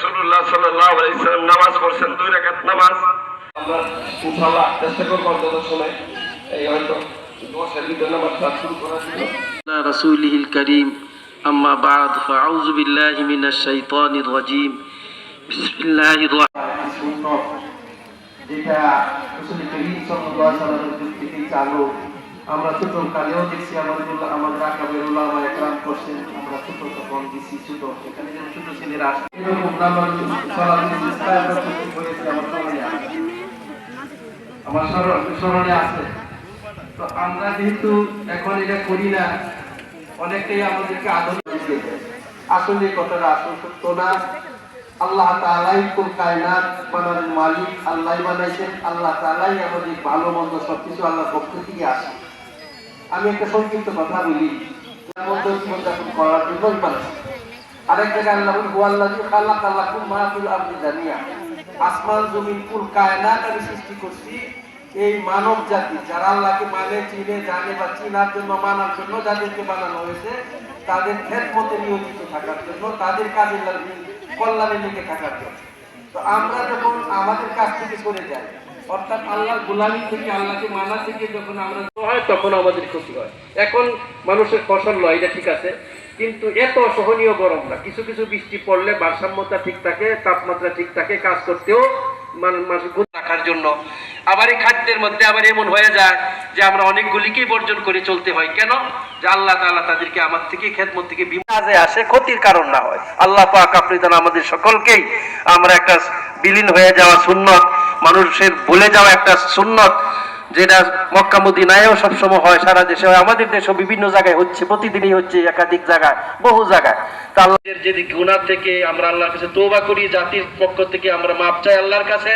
রাসূলুল্লাহ সাল্লাল্লাহু আলাইহি ওয়াসাল্লাম নামাজ পড়ছেন 2 রাকাত নামাজ। আমরা ইনশাআল্লাহ চেষ্টা করব অন্তত সময় এই হয়তো 10 ভিতরে নামাজটা শুরু করার জন্য। রাসূলিল কারীম আম্মা বা'দ ফাআউযু বিল্লাহি মিনাশ শাইতানির রাজীম। বিসমিল্লাহির রাহমানির রাহিম। যেটা রাসূল কারীম সাল্লাল্লাহু আলাইহি ওয়াসাল্লামের যুগ থেকেই চালু। আমরা ছোট কালেও দেখছি আমাদের আকাবের উলামা একরাম করছেন। আমরা ছোট তখন দিছি ছোট এখানে যে ছোট ছেলেরা আসে এরকম নাম্বার সালাতুল ইসলাম হয়েছে আমার স্মরণে আছে। তো আমরা যেহেতু এখন এটা করি না, অনেকেই আমাদেরকে আধুনিক আসলে কথাটা আসল সত্য না। আল্লাহ তাআলাই কুল কায়নাত বানানোর মালিক, আল্লাহই বানাইছেন। আল্লাহ তাআলাই আমাদের ভালো মন্দ সবকিছু আল্লাহর পক্ষ থেকে আসে। আমি একটা সংক্ষিপ্ত কথা বলি, জীবনযাপন করার জন্যই বানাইছে। আরেক জায়গায় আল্লাহ বলেন হুয়াল্লাযী খালাকা লাকুম মা ফিল আরদি জামিআ, আসমান জমিন কুল কায়নাত আমি সৃষ্টি করছি এই মানব জাতি যারা আল্লাহকে মানে, চিনে, জানে বা চিনার জন্য, মানার জন্য যাদেরকে বানানো হয়েছে, তাদের খেদমতে নিয়োজিত থাকার জন্য, তাদের কাজে কল্যাণে লেগে থাকার জন্য। তো আমরা যখন আমাদের কাছ থেকে সরে যাই, অর্থাৎ আল্লাহর গোলামি থেকে, আল্লাহকে মানা থেকে যখন আমরা হয়, তখন আমাদের ক্ষতি হয়। এখন মানুষের ফসল লয়, এটা ঠিক আছে, কিন্তু এত অসহনীয় গরম না। কিছু কিছু বৃষ্টি পড়লে ভারসাম্যতা ঠিক থাকে, তাপমাত্রা ঠিক থাকে, কাজ করতেও মানুষ রাখার জন্য। আবার এই খাদ্যের মধ্যে আবার এমন হয়ে যায় যে আমরা অনেকগুলিকেই বর্জন করে চলতে হয়। কেন? যে আল্লাহ তাআলা তাদেরকে আমার থেকে খেদমত থেকে বিমাজে আসে, ক্ষতির কারণ না হয়। আল্লাহ পাক আপনি যেন আমাদের সকলকেই আমরা একটা বিলীন হয়ে যাওয়া সুন্নত, মানুষের ভুলে যাওয়া একটা সুন্নত, যেটা মক্কা মদিনায়ও সবসময় হয়, সারা দেশে হয়, আমাদের দেশেও বিভিন্ন জায়গায় হচ্ছে, প্রতিদিনই হচ্ছে, একাধিক জায়গায়, বহু জায়গায়। তা আল্লাহর যদি গুনাহ থেকে আমরা আল্লাহর কাছে তওবা করি, জাতির পক্ষ থেকে আমরা মাপ চাই আল্লাহর কাছে,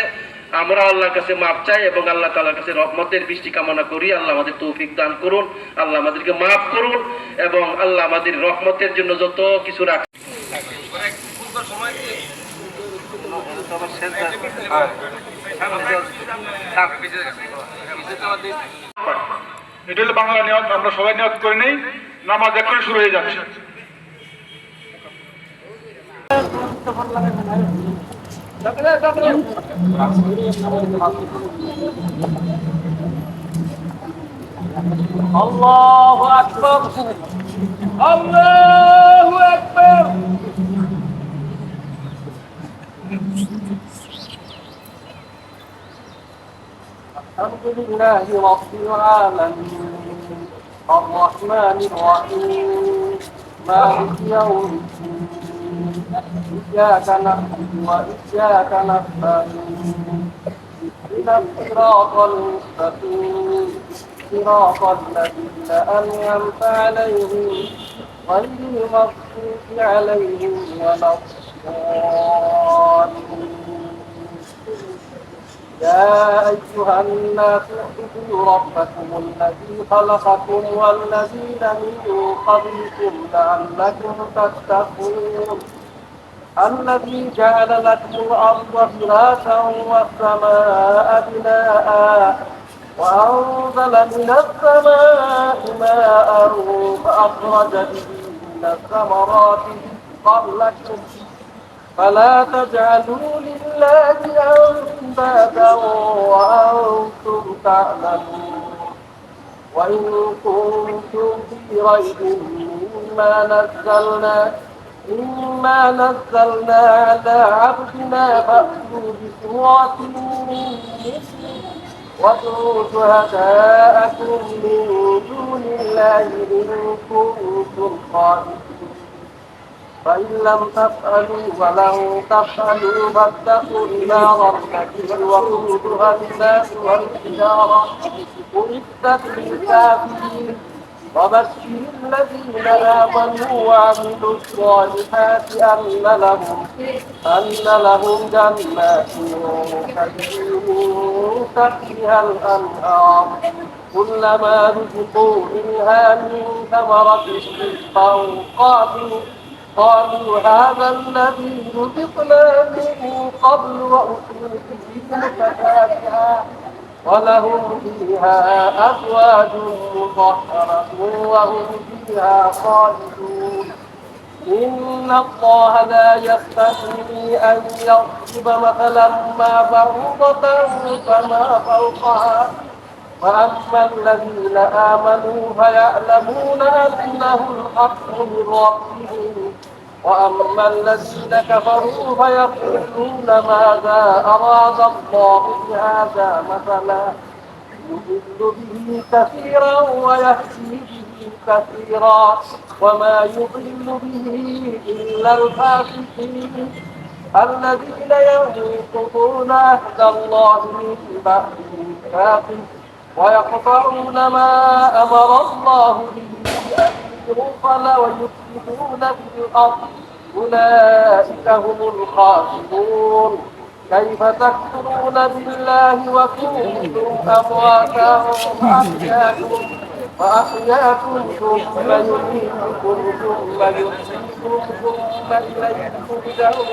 আমরা আল্লাহর কাছে মাপ চাই এবং আল্লাহ তাআলার কাছে রহমতের বৃষ্টি কামনা করি। আল্লাহ আমাদের তৌফিক দান করুন, আল্লাহ আমাদেরকে মাফ করুন এবং আল্লাহ আমাদের রহমতের জন্য যত কিছু রাখেন। এটা হলো বাংলা নিয়ত, আমরা সবাই নিয়ত করে নেই, নামাজ এখন শুরু হয়ে যাচ্ছে। আল্লাহু আকবার, আল্লাহু আকবার। আলহামদুলিল্লাহি রাব্বিল আলামিন, আর-রাহমানির রাহিম, মালিকি ইয়াউমিদ্দিন, ইয়্যাকা না'বুদু ওয়া ইয়্যাকা নাস্তাঈন, ইহদিনাস সিরাতাল মুস্তাকিম, সিরাতাল লাযীনা আন'আমতা আলাইহিম গায়রিল মাগদূবি আলাইহিম ওয়ালাদ-দাল্লিন। يا أيها الناس اعبدوا ربكم الذي خلقكم والذين من قبلكم لعلكم تتقون الذي جعل لكم الأرض فراشا والسماء بناء وأنزل من السماء ماء فأخرج به من الثمرات رزقا لكم فلا تجعلوا لله أندادا وأنتم تعلمون وإن كنتم في ريب مما نزلنا على عبدنا فأتوا بسورة من مثله وادعوا شهداءكم من دون الله إن كنتم صادقين فإن لم تفعلوا ولن تفعلوا فاتقوا النار التي وقودها الناس والحجارة أعدت للكافرين وبشر الذين آمنوا وعملوا الصالحات أن لهم جنات تجري من تحتها الأنهار كلما رزقوا منها من ثمرة رزقا قالوا هذا الذي رزقنا من قبل وأتوا به متشابها ولهم فيها أزواج مطهرة وهم فيها خالدون إن الله لا يستحيي أن يضرب مثلا ما بعوضة فما فوقها فأما الذين آمنوا فيعلمون أنه الحق من ربهم وأما الذين كفروا فيقولون ماذا أراد الله بهذا مثلا يضل به كثيرا ويهدي به كثيرا وما يضل به إلا الفاسقين الذين ينقضون عهد الله من بعد ميثاقه ويقطعون ما أمر الله به أن يوصل ويفسدون في الأرض أولئك هم الخاسرون كيف تكفرون بالله وكنتم أمواتا فأحياكم ثم يميتكم ثم يحييكم ثم إليه ترجعون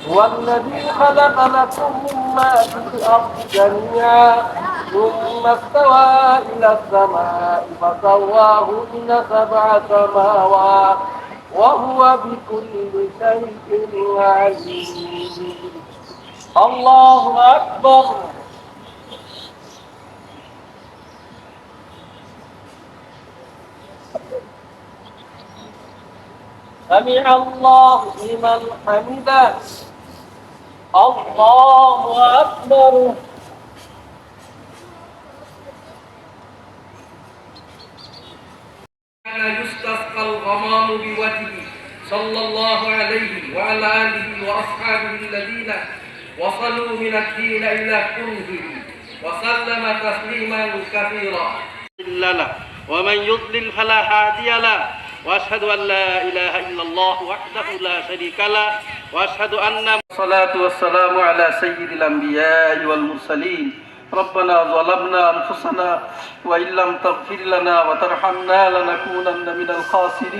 هو الذي خلق لكم ما في الأرض جميعا ثم استوى إلى السماء فسواهن 7 سماوات وهو بكل شيء عليم الله أكبر سمع الله لمن حمده الله أكبر كان يستسقى الغمام بوجهه صلى الله عليه وعلى آله وأصحابه الذين وصلوا من الدين إلى كنهه وسلم تسليما كثيرا له ومن يضلل فلا هادي له وأشهد أن لا إله إلا الله وحده لا شريك له وأشهد أن الصلاة والسلام على سيد الأنبياء والمرسلين ربنا ظلمنا أنفسنا وإن لم تغفر لنا وترحمنا لنكونن من الخاسرين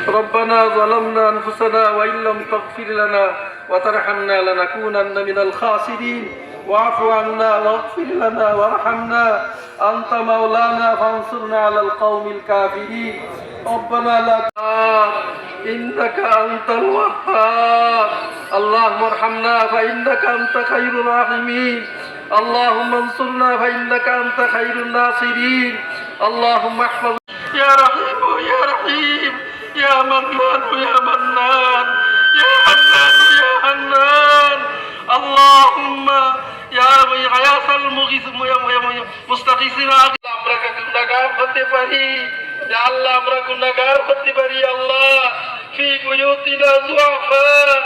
ربنا ظلمنا أنفسنا وإن لم تغفر لنا وترحمنا لنكونن من الخاسرين واعف عنا واغفر لنا وارحمنا أنت مولانا فانصرنا على القوم الكافرين ربنا لا إنك أنت الوهاب اللهم ارحمنا فإنك أنت خير الراحمين اللهم انصرنا فإنك أنت خير الناصرين اللهم احفظ يا رحيم يا رحيم يا منان يا منان يا حنان يا حنان اللهم يا غياث المستغيثين আমরা গুনাহগার হতে পারি يا الله আমরা গুনাহগার হতে পারি আল্লাহ في بيوتنا ضعفاء